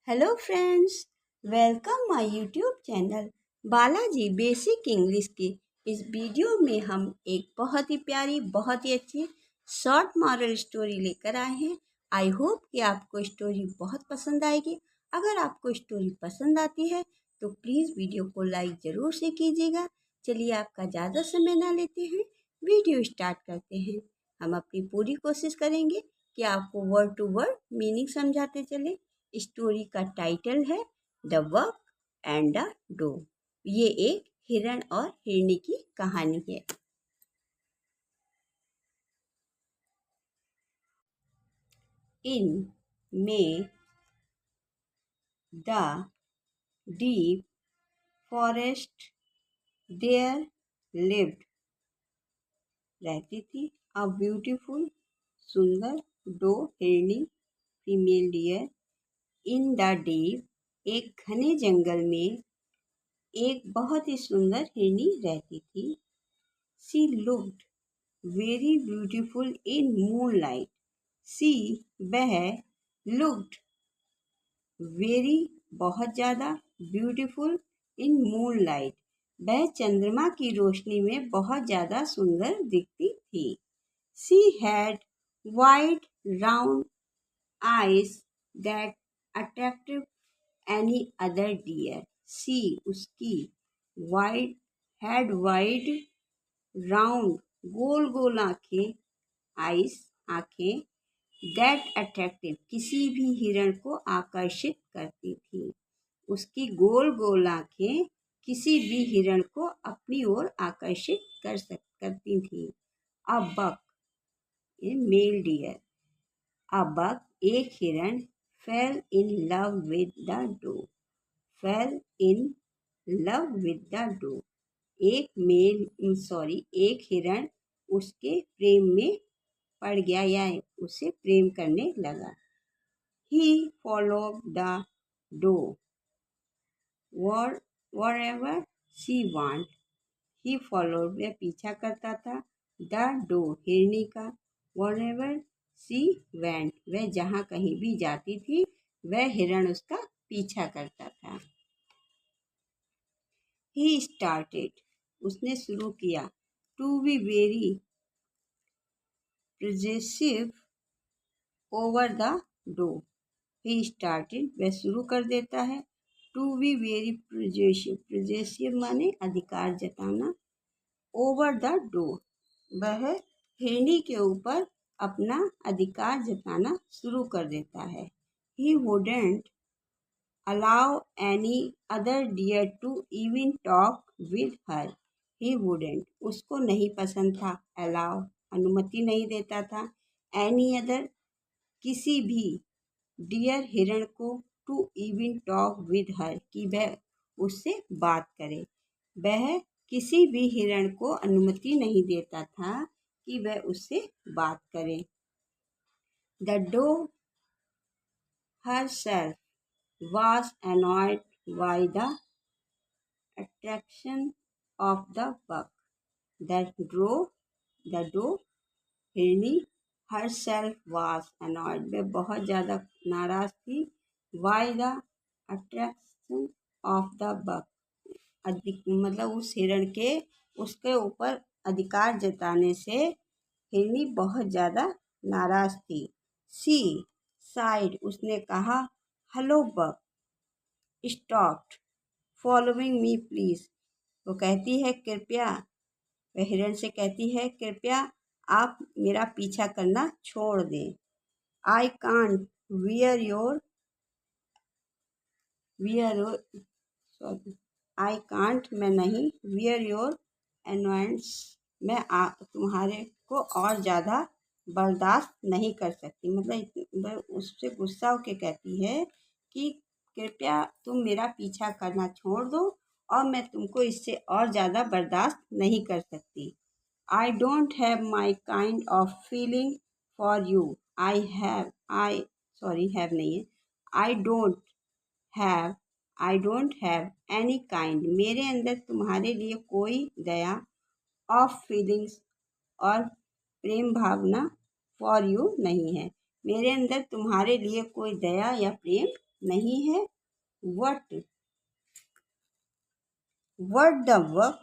Hello friends, welcome my YouTube channel Balaji basic English की। इस video में हम एक बहुत ही प्यारी, बहुत ही अच्छी शॉर्ट मॉरल स्टोरी लेकर आए हैं। आई होप कि आपको स्टोरी बहुत पसंद आएगी। अगर आपको स्टोरी पसंद आती है तो प्लीज़ वीडियो को लाइक ज़रूर से कीजिएगा। चलिए आपका ज़्यादा समय ना लेते हैं, वीडियो स्टार्ट करते हैं। हम अपनी पूरी कोशिश करेंगे कि आपको वर्ड टू वर्ड मीनिंग समझाते चले। स्टोरी का टाइटल है the buck and the doe. ये एक हिरण और हिरनी की कहानी है। इन में the deep forest there lived, रहती थी अ ब्यूटीफुल, सुंदर डो, हिरनी, female deer. In the deep, एक घने जंगल में एक बहुत ही सुंदर हिरनी रहती थी। She looked very beautiful in moonlight. She, वह, लुक्ड वेरी, बहुत ज़्यादा, ब्यूटीफुल इन मूनलाइट, वह चंद्रमा की रोशनी में बहुत ज़्यादा सुंदर दिखती थी। She had wide round eyes that attractive any other deer. She, उसकी, वाइड, हैड वाइड, राउंड, गोल गोल आँखें, आइस, आँखें, दैट अट्रैक्टिव, किसी भी हिरण को आकर्षित करती थी। उसकी गोल गोल आँखें किसी भी हिरण को अपनी ओर आकर्षित करती थी। अ बक, ए मेल डियर, अ बक, एक हिरण, fell in love with the doe, fell in love with the doe, एक हिरण उसके प्रेम में पड़ गया या उसे प्रेम करने लगा। He followed the doe wherever she went। He followed, वह पीछा करता था, द डो, हिरनी का, wherever she went, वह जहाँ कहीं भी जाती थी वह हिरण उसका पीछा करता था। ही स्टार्टेड, उसने शुरू किया, to be very possessive over the door। he started, वह शुरू कर देता है, to be very possessive माने अधिकार जताना, over the door, वह हिरनी के ऊपर अपना अधिकार जताना शुरू कर देता है। he wouldn't allow any other deer to even talk with her। he wouldn't, उसको नहीं पसंद था, allow, अनुमति नहीं देता था, एनी अदर, किसी भी, डियर, हिरण को, to even talk with her, कि वह उससे बात करे। वह किसी भी हिरण को अनुमति नहीं देता था कि वह उससे बात करे। The doe herself was annoyed by the attraction of the buck। the doe, हिरनी, herself was annoyed, वह बहुत ज़्यादा नाराज थी, by the attraction of the buck, मतलब उस हिरण के उसके ऊपर अधिकार जताने से हिरनी बहुत ज़्यादा नाराज थी। सी साइड, उसने कहा, hello buck, stopped following me please, वो कहती है कृपया, वह हिरण से कहती है कृपया आप मेरा पीछा करना छोड़ दें। I can't wear your sorry, I can't, मैं नहीं, वियर योर एनवायंस, मैं तुम्हारे को और ज़्यादा बर्दाश्त नहीं कर सकती। मतलब उससे गुस्सा होकर कहती है कि कृपया तुम मेरा पीछा करना छोड़ दो और मैं तुमको इससे और ज़्यादा बर्दाश्त नहीं कर सकती। I don't have my kind of feeling for you. Have नहीं है, have I don't have any kind, मेरे अंदर तुम्हारे लिए कोई दया, ऑफ फीलिंग्स, और प्रेम भावना, फॉर यू नहीं है, मेरे अंदर तुम्हारे लिए कोई दया या प्रेम नहीं है। But the buck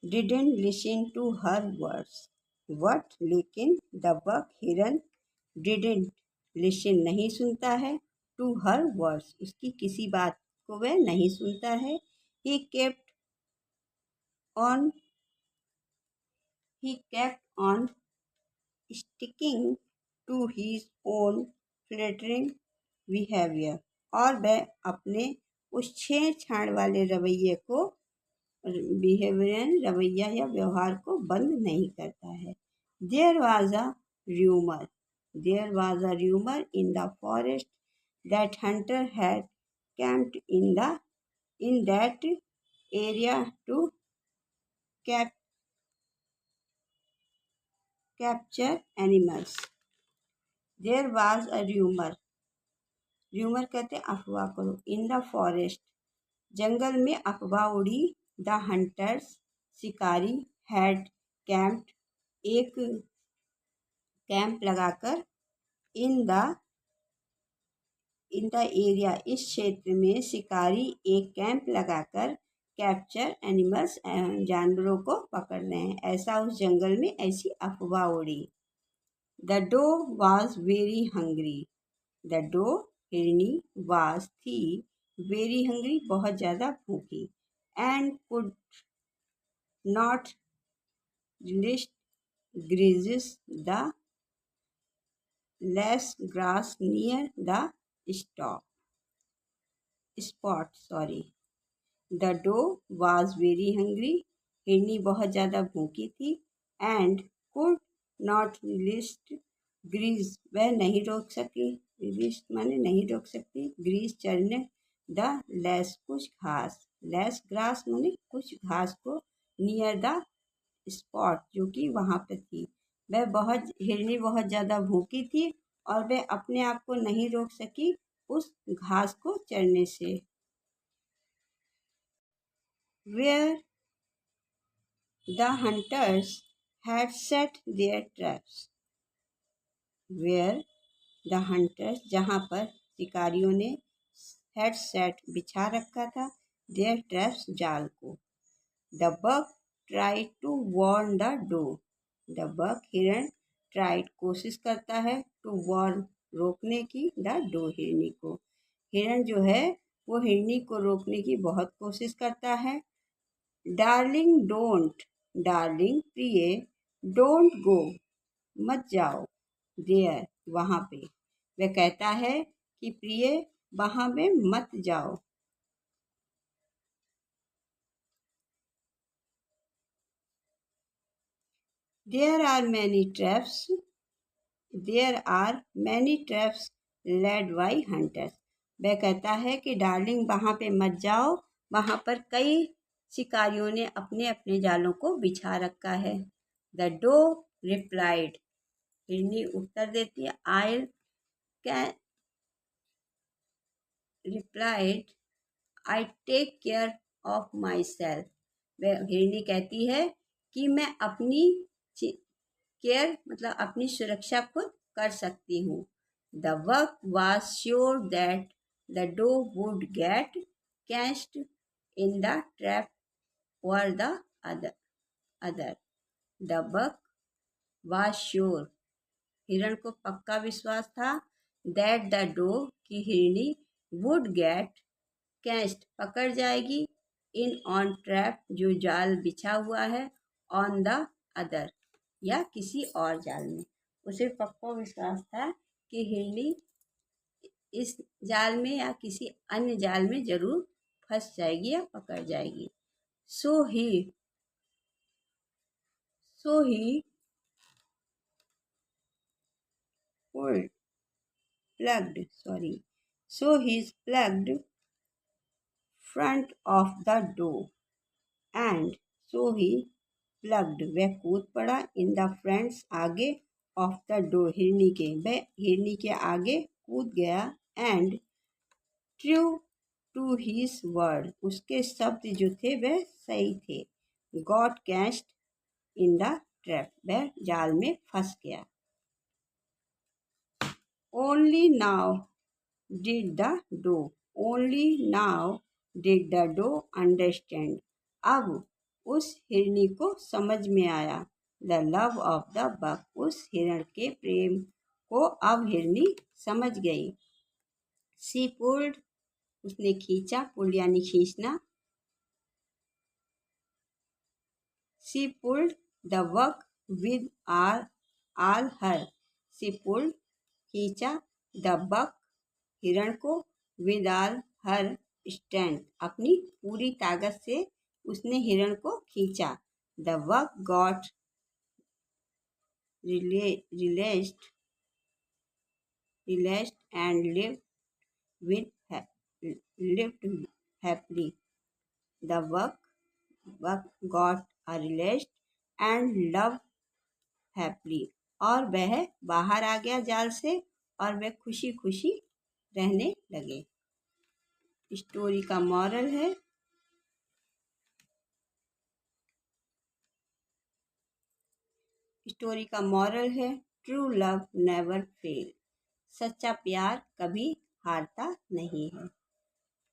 didn't listen to her words. But लेकिन द बक हिरन डिडेंट लिसन नहीं सुनता है टू हर वर्ड्स उसकी किसी बात को वह नहीं सुनता है। He kept on sticking to his own flattering behavior और वह अपने उस छेड़छाड़ वाले रवैया या व्यवहार को बंद नहीं करता है। There was a rumor. There was a rumor in the forest that hunter had camped in that area to capture animals. There was a rumor. Rumor कहते हैं अफवाह करो। In the forest जंगल में अफवाह उड़ी। The hunters शिकारी had camped एक camp लगाकर इन द एरिया इस क्षेत्र में शिकारी एक कैंप लगाकर कैप्चर एनिमल्स जानवरों को पकड़ रहे हैं। ऐसा उस जंगल में ऐसी अफवाह उड़ी। The doe was very hungry. The doe हिरनी वाज थी वेरी हंग्री बहुत ज़्यादा भूखी and could not list grazes the less grass near the spot. The doe was very hungry. हिरनी बहुत ज़्यादा भूखी थी and could not resist ग्रीज वह नहीं रोक सकी। resist माने नहीं रोक सकती। ग्रीज चरने द लेस कुछ घास। लेस ग्रास माने कुछ घास को नियर द स्पॉट जो कि वहाँ पे थी। हिरनी बहुत ज़्यादा भूखी थी और वह अपने आप को नहीं रोक सकी उस घास को चरने से। Where the hunters had set their traps. Where the hunters जहाँ पर शिकारियों ने had set बिछा रखा था their traps जाल को। The buck tried to warn the doe. The buck हिरण tried कोशिश करता है to warn रोकने की the doe हिरनी को। हिरण जो है वो हिरनी को रोकने की बहुत कोशिश करता है। डार्लिंग डोंट डार्लिंग प्रिय डोंट गो मत जाओ देयर वहाँ पे वह कहता है कि प्रिय वहाँ में मत जाओ। There are many traps led by hunters. वह कहता है कि डार्लिंग वहाँ पे मत जाओ वहाँ पर कई शिकारियों ने अपने अपने जालों को बिछा रखा है। द डो रिप्लाइड हिरनी उत्तर देती है I take care of myself. वह हिरनी कहती है कि मैं अपनी केयर मतलब अपनी सुरक्षा खुद कर सकती हूँ। The work was sure that the doe would get catched in the trap और the other. The buck was sure हिरण को पक्का विश्वास था दैट द डो की हिरनी वुड गेट कैच्ड पकड़ जाएगी इन ऑन ट्रैप जो जाल बिछा हुआ है ऑन द अदर या किसी और जाल में। उसे पक्का विश्वास था कि हिरनी इस जाल में या किसी अन्य जाल में जरूर फंस जाएगी या पकड़ जाएगी। So he plugged front of the door and so he plugged वह कूद पड़ा in the front आगे of the door हिरनी के वह हिरनी के आगे कूद गया and true to his word उसके शब्द जो थे वह सही थे got catched in the trap वह जाल में फंस गया। Only now did the doe only now did the doe understand. अब उस हिरनी को समझ में आया। The love of the buck, उस हिरण के प्रेम को अब हिरनी समझ गई। सी पुल्ड, उसने खींचा, पुल्ड यानी खींचना। She pulled the buck with all her, she pulled खींचा, द बक हिरण को, विद ऑल हर स्ट्रेंथ अपनी पूरी ताकत से उसने हिरण को खींचा। The buck got relaxed and lived happily. The buck got relaxed and lived happily. और वह बाहर आ गया जाल से और वह खुशी खुशी रहने लगे। स्टोरी का मॉरल है, ट्रू लव नेवर फेल, सच्चा प्यार कभी हारता नहीं है।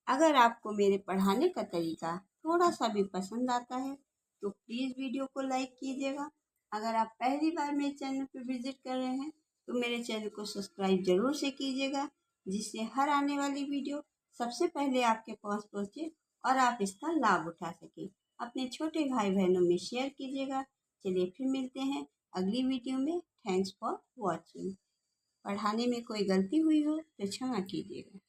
अगर आपको मेरे पढ़ाने का तरीका थोड़ा सा भी पसंद आता है तो प्लीज़ वीडियो को लाइक कीजिएगा। अगर आप पहली बार मेरे चैनल पर विजिट कर रहे हैं तो मेरे चैनल को सब्सक्राइब जरूर से कीजिएगा, जिससे हर आने वाली वीडियो सबसे पहले आपके पास पहुंचे और आप इसका लाभ उठा सकें। अपने छोटे भाई बहनों में शेयर कीजिएगा। चलिए फिर मिलते हैं अगली वीडियो में। Thanks for watching. पढ़ाने में कोई गलती हुई हो तो क्षमा कीजिएगा।